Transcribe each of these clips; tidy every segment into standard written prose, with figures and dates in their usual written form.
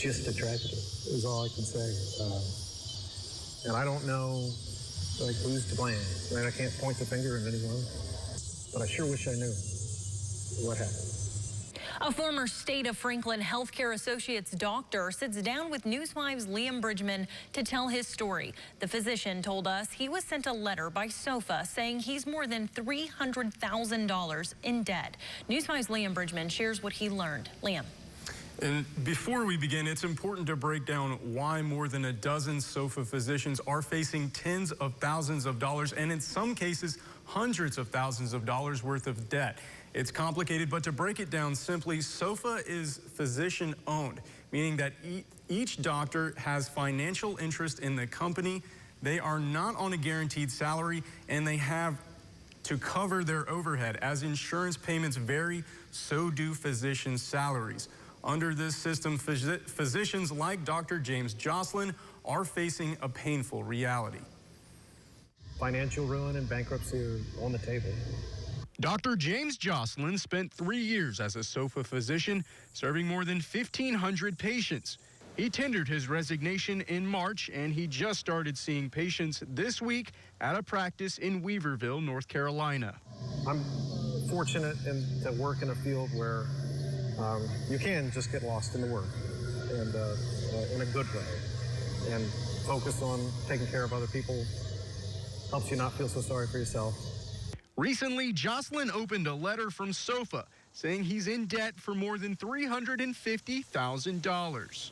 just a tragedy, is all I can say. And I don't know, like, who's to blame. Right? I can't point the finger at anyone, but I sure wish I knew what happened. A former State of Franklin Healthcare Associates doctor sits down with Newswire's Liam Bridgman to tell his story. The physician told us he was sent a letter by SOFHA saying he's more than $300,000 in debt. Newswire's Liam Bridgman shares what he learned. Liam. And before we begin, it's important to break down why more than a dozen SOFHA physicians are facing tens of thousands of dollars and in some cases hundreds of thousands of dollars worth of debt. It's complicated, but to break it down simply, SOFHA is physician-owned, meaning that each doctor has financial interest in the company. They are not on a guaranteed salary, and they have to cover their overhead. As insurance payments vary, so do physicians' salaries. Under this system, physicians like Dr. James Jocelyn are facing a painful reality. Financial ruin and bankruptcy are on the table. Dr. James Jocelyn spent 3 years as a SOFHA physician, serving more than 1,500 patients. He tendered his resignation in March, and he just started seeing patients this week at a practice in Weaverville, North Carolina. I'm fortunate to work in a field where you can just get lost in the work, and in a good way, and focus on taking care of other people helps you not feel so sorry for yourself. Recently, Jocelyn opened a letter from SOFHA saying he's in debt for more than $350,000.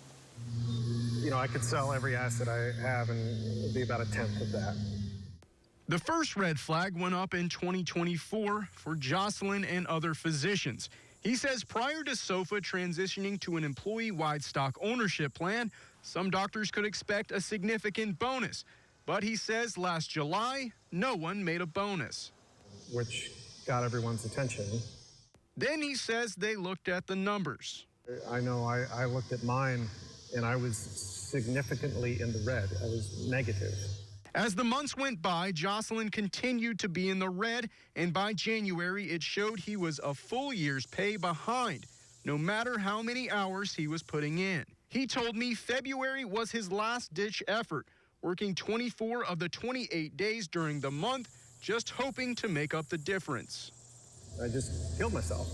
You know, I could sell every asset I have and it'd be about 1/10 of that. The first red flag went up in 2024 for Jocelyn and other physicians. He says prior to SOFHA transitioning to an employee-wide stock ownership plan, some doctors could expect a significant bonus. But he says last July, no one made a bonus, which got everyone's attention. Then he says they looked at the numbers. I know I looked at mine, and I was significantly in the red. I was negative. As the months went by, Jocelyn continued to be in the red, and by January, it showed he was a full year's pay behind, no matter how many hours he was putting in. He told me February was his last-ditch effort, working 24 of the 28 days during the month, just hoping to make up the difference. I just killed myself.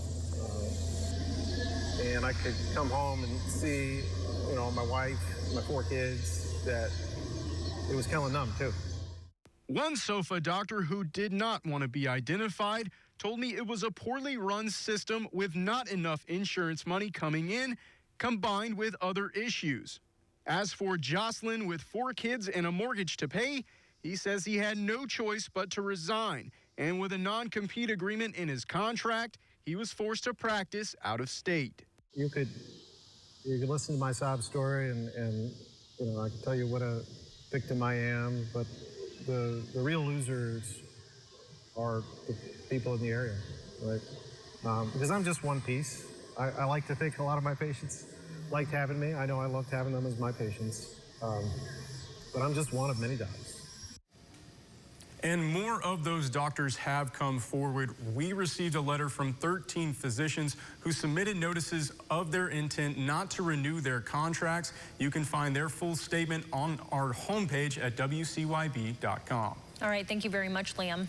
And I could come home and see, you know, my wife, my 4 kids, that it was killing them, too. One SOFHA doctor who did not want to be identified told me it was a poorly run system with not enough insurance money coming in, combined with other issues. As for Jocelyn, with 4 kids and a mortgage to pay, he says he had no choice but to resign. And with a non-compete agreement in his contract, he was forced to practice out of state. You could listen to my sob story, and you know, I can tell you what a victim I am, but the real losers are the people in the area, right? Because I'm just one piece. I like to think a lot of my patients liked having me. I know I loved having them as my patients, but I'm just one of many doctors. And more of those doctors have come forward. We received a letter from 13 physicians who submitted notices of their intent not to renew their contracts. You can find their full statement on our homepage at WCYB.com. All right, thank you very much, Liam.